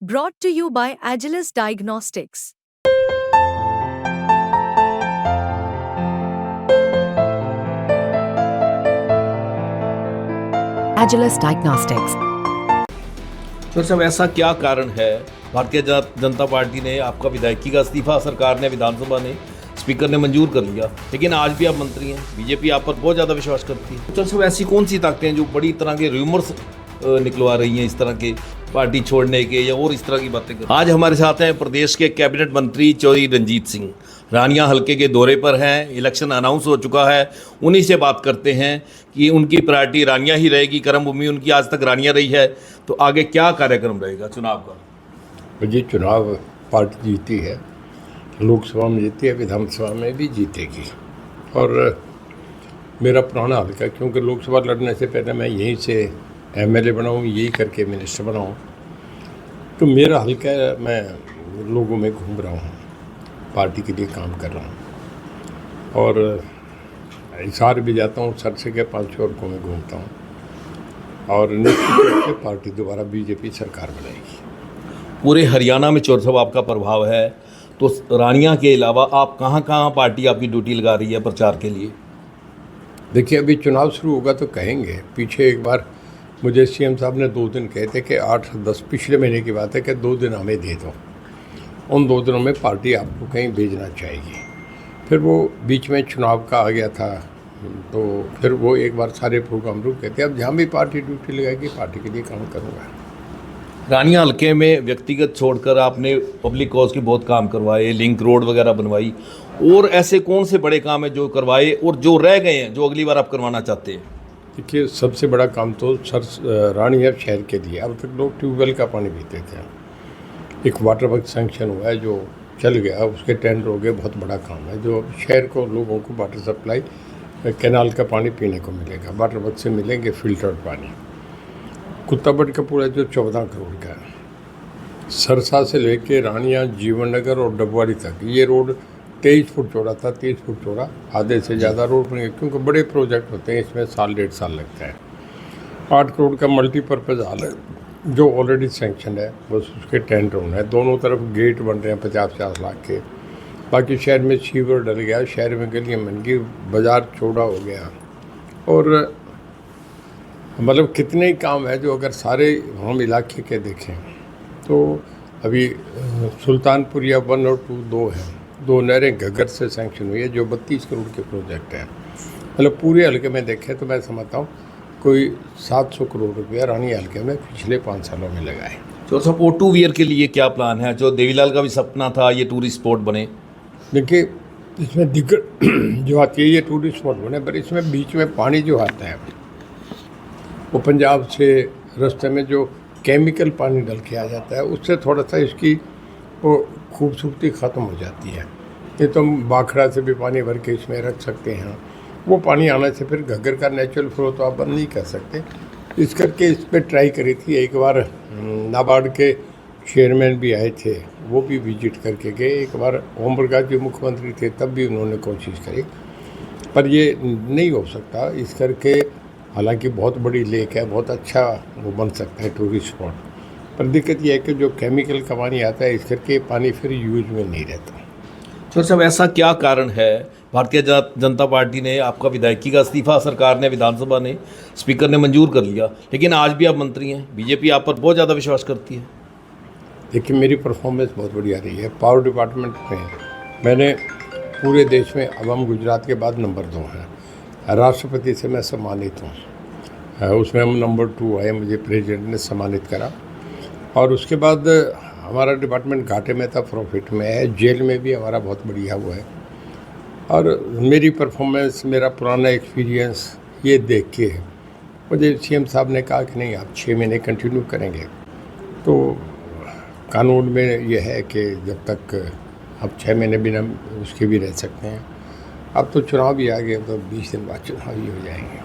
Brought to you by Agilus Diagnostics. Agilus Diagnostics. तो साहब ऐसा क्या कारण है भारतीय जनता पार्टी ने आपका विधायकी का इस्तीफा सरकार ने विधानसभा ने स्पीकर ने मंजूर कर लिया, लेकिन आज भी आप मंत्री हैं, बीजेपी आप पर बहुत ज़्यादा विश्वास करती है। तो साहब ऐसी कौन सी ताकतें हैं जो बड़ी तरह के रूमर्स निकलवा रही हैं इस तरह के पार्टी छोड़ने के या और इस तरह की बातें कर। आज हमारे साथ हैं प्रदेश के कैबिनेट मंत्री चौधरी रणजीत सिंह, रानिया हलके के दौरे पर हैं, इलेक्शन अनाउंस हो चुका है, उन्हीं से बात करते हैं कि उनकी प्रायोरिटी रानिया ही रहेगी, कर्मभूमि उनकी आज तक रानिया रही है, तो आगे क्या कार्यक्रम रहेगा चुनाव का। जी, चुनाव पार्टी जीती है, लोकसभा में जीती है, विधानसभा में भी जीतेगी। और मेरा पुराना हल्का, क्योंकि लोकसभा लड़ने से पहले मैं यहीं से एमएलए बना हूँ, यही करके मिनिस्टर बना हूँ, तो मेरा हल्का मैं लोगों में घूम रहा हूँ, पार्टी के लिए काम कर रहा हूँ और इशार भी जाता हूँ, सर से के 5 वर्गों में घूमता हूँ और निश्चित रूप से पार्टी दोबारा बीजेपी सरकार बनाएगी। पूरे हरियाणा में चौर साहब आपका प्रभाव है, तो रानिया के अलावा आप कहाँ कहाँ पार्टी आपकी ड्यूटी लगा रही है प्रचार के लिए। देखिए, अभी चुनाव शुरू होगा तो कहेंगे। पीछे एक बार मुझे सीएम साहब ने 2 दिन कहे थे कि 8-10 पिछले महीने की बात है कि 2 दिन हमें दे दो, उन 2 दिनों में पार्टी आपको कहीं भेजना चाहेगी। फिर वो बीच में चुनाव का आ गया था, तो फिर वो एक बार सारे प्रोग्राम रुक गए थे। अब जहाँ भी पार्टी ड्यूटी लगाएगी पार्टी के लिए काम करूँगा। रानिया हल्के में व्यक्तिगत छोड़कर आपने पब्लिक कॉज के बहुत काम करवाए, लिंक रोड वगैरह बनवाई, और ऐसे कौन से बड़े काम हैं जो करवाए और जो रह गए हैं जो अगली बार आप करवाना चाहते हैं। देखिए, सबसे बड़ा काम तो रानिया शहर के लिए, अब तक लोग ट्यूबवेल का पानी पीते थे, एक वाटर वर्क सैंक्शन हुआ है जो चल गया, उसके टेंडर हो गए, बहुत बड़ा काम है जो शहर को, लोगों को वाटर सप्लाई, कैनाल का पानी पीने को मिलेगा, वाटर वर्क से मिलेंगे फिल्टर्ड पानी। कुत्ताबट का पूरा जो 14 करोड़ का है, सरसा से लेके रानिया, जीवन नगर और डबवाड़ी तक, ये रोड 23 फुट चौड़ा था, 30 फुट चौड़ा, आधे से ज़्यादा रोड बनेंगे, क्योंकि बड़े प्रोजेक्ट होते हैं, इसमें साल 1.5 साल लगता है। 8 करोड़ का मल्टीपर्पज़ हॉल है जो ऑलरेडी सैंक्शन है, बस उसके टेंडर होना है। दोनों तरफ गेट बन रहे हैं 50-50 लाख के। बाकी शहर में सीवर डल गया, शहर में गलियाँ बन गई, बाज़ार चौड़ा हो गया, और मतलब कितने ही काम है जो अगर सारे हम इलाके के देखें तो अभी सुल्तानपुरिया 1 और 2 हैं, 2 नहरें घग्गर से सैंक्शन हुई है जो 32 करोड़ के प्रोजेक्ट हैं। मतलब पूरे हल्के में देखें तो मैं समझता हूँ कोई 700 करोड़ रुपया रानिया हल्के में पिछले 5 सालों में लगाए। तो सब O2 वियर के लिए क्या प्लान है, जो देवीलाल का भी सपना था ये टूरिस्ट स्पॉट बने। देखिए, इसमें दिक्कत जो आती है, ये टूरिस्ट स्पॉट बने, पर इसमें बीच में पानी जो आता है वो पंजाब से रास्ते में जो केमिकल पानी डल के आ जाता है, उससे थोड़ा सा इसकी वो खूबसूरती ख़त्म हो जाती है। ये तो हम बाखड़ा से भी पानी भर के इसमें रख सकते हैं, वो पानी आने से फिर घग्गर का नेचुरल फ्लो तो आप बंद नहीं कर सकते। इस करके इस पर ट्राई करी थी। एक बार नाबार्ड के चेयरमैन भी आए थे, वो भी विजिट करके गए। एक बार ओम प्रकाश जी मुख्यमंत्री थे, तब भी उन्होंने कोशिश करी, पर ये नहीं हो सकता। इस करके हालांकि बहुत बड़ी लेक है, बहुत अच्छा वो बन सकता है टूरिस्ट स्पॉट, पर दिक्कत यह है कि जो केमिकल का पानी आता है, इस करके पानी फिर यूज में नहीं रहता। तो साहब ऐसा क्या कारण है भारतीय जनता पार्टी ने आपका विधायकी का इस्तीफा सरकार ने विधानसभा ने स्पीकर ने मंजूर कर लिया, लेकिन आज भी आप मंत्री हैं, बीजेपी आप पर बहुत ज़्यादा विश्वास करती है। देखिए, मेरी परफॉर्मेंस बहुत बढ़िया रही है। पावर डिपार्टमेंट में मैंने पूरे देश में, अब हम गुजरात के बाद नंबर 2 हैं। राष्ट्रपति से मैं सम्मानित हूँ, उसमें हम नंबर 2 आए, मुझे प्रेसिडेंट ने सम्मानित करा। और उसके बाद हमारा डिपार्टमेंट घाटे में था, प्रॉफिट में है। जेल में भी हमारा बहुत बढ़िया हुआ है। और मेरी परफॉर्मेंस, मेरा पुराना एक्सपीरियंस ये देख के मुझे सीएम साहब ने कहा कि नहीं, आप 6 महीने कंटिन्यू करेंगे। तो कानून में यह है कि जब तक आप 6 महीने बिना उसके भी रह सकते हैं। अब तो चुनाव भी आ गए, तो 20 दिन बाद चुनाव ही हो जाएंगे।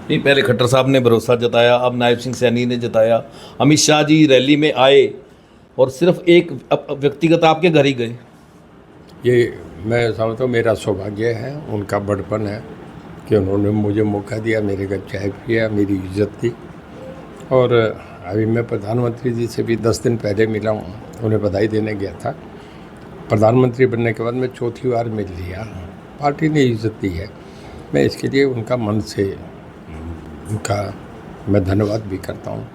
नहीं, पहले खट्टर साहब ने भरोसा जताया, अब नायब सिंह सैनी ने जताया, अमित शाह जी रैली में आए और सिर्फ एक व्यक्तिगत आपके घर ही गए। ये मैं समझता हूँ मेरा सौभाग्य है, उनका बड़पन है कि उन्होंने मुझे मौका दिया, मेरे घर चाय पिया, मेरी इज्जत की। और अभी मैं प्रधानमंत्री जी से भी 10 दिन पहले मिला हूँ, उन्हें बधाई देने गया था। प्रधानमंत्री बनने के बाद मैं चौथी बार मिल लिया। पार्टी ने इज्जत दी है, मैं इसके लिए उनका मन से उनका मैं धन्यवाद भी करता हूँ।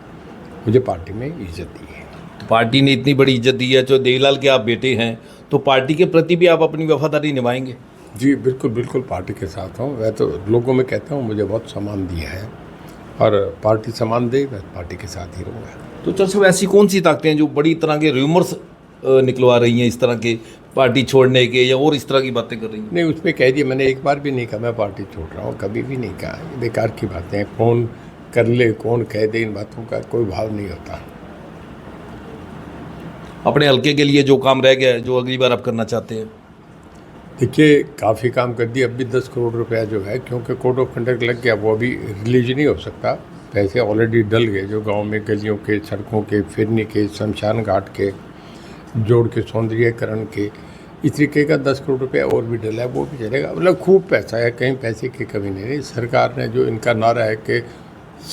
मुझे पार्टी में इज्जत दी है। पार्टी ने इतनी बड़ी इज्जत दी है, जो देवीलाल के आप बेटे हैं, तो पार्टी के प्रति भी आप अपनी वफादारी निभाएंगे? जी बिल्कुल बिल्कुल, पार्टी के साथ हूँ। मैं तो लोगों में कहता हूँ मुझे बहुत सम्मान दिया है, और पार्टी सम्मान दे, मैं पार्टी के साथ ही रहूँगा। तो चल साहब, ऐसी कौन सी ताकतें हैं जो बड़ी तरह के र्यूमर्स निकलवा रही हैं इस तरह के पार्टी छोड़ने के, या और इस तरह की बातें कर रही हैं? नहीं, उसमें कह दिया, मैंने एक बार भी नहीं कहा मैं पार्टी छोड़ रहा हूँ, कभी भी नहीं कहा। ये बेकार की बातें हैं, कौन कर ले कौन कह दे, इन बातों का कोई भाव नहीं होता। अपने हल्के के लिए जो काम रह गया है, जो अगली बार आप करना चाहते हैं? देखिए, काफ़ी काम कर दिया। अभी 10 करोड़ रुपया जो है, क्योंकि कोड ऑफ कंडक्ट लग गया, वो अभी रिलीज नहीं हो सकता। पैसे ऑलरेडी डल गए, जो गांव में गलियों के, सड़कों के, फिरने के, शमशान घाट के, जोड़ के सौंदर्यीकरण के, इस तरीके का 10 करोड़ रुपया और भी डला है, वो भी चलेगा। मतलब खूब पैसा है, कहीं पैसे की कमी नहीं। सरकार ने जो इनका नारा है कि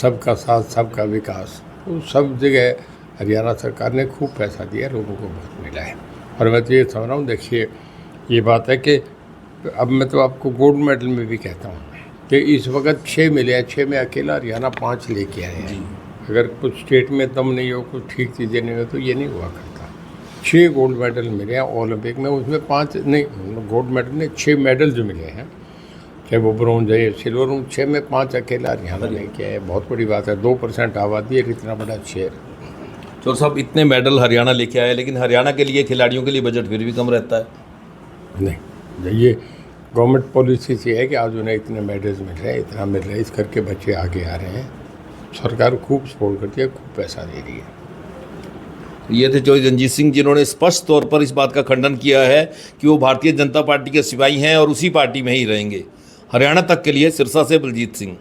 सबका साथ सबका विकास, वो सब जगह हरियाणा सरकार ने खूब पैसा दिया, लोगों को बहुत मिला है। और मैं तो ये समझ रहा हूँ, देखिए ये बात है कि अब मैं तो आपको गोल्ड मेडल में भी कहता हूँ कि इस वक्त 6 मिले हैं, 6 में अकेला हरियाणा 5 लेके आए हैं। अगर कुछ स्टेट में दम नहीं हो, कुछ ठीक चीज़ें नहीं हो, तो ये नहीं हुआ करता। 6 गोल्ड मेडल मिले हैं ओलंपिक में, उसमें 5 नहीं, गोल्ड मेडल नहीं, 6 मेडल जो मिले हैं, चाहे वो ब्रॉन्ज है, सिल्वर, उन 6 में 5 अकेला हरियाणा लेके आए। बहुत बड़ी बात है, 2% आबादी है, इतना बड़ा शेयर। चोर साहब, इतने मेडल हरियाणा लेके आए, लेकिन हरियाणा के लिए, खिलाड़ियों के लिए बजट फिर भी कम रहता है। नहीं, ये गवर्नमेंट पॉलिसी से है कि आज उन्हें इतने मेडल्स मिल रहे हैं, इतना मिल रहा है, इस करके बच्चे आगे आ रहे हैं। सरकार खूब सपोर्ट करती है, खूब पैसा दे रही है। ये थे चौधरी रंजीत सिंह, जिन्होंने स्पष्ट तौर पर इस बात का खंडन किया है कि वो भारतीय जनता पार्टी के सिपाही हैं और उसी पार्टी में ही रहेंगे। हरियाणा तक के लिए सिरसा से बलजीत सिंह।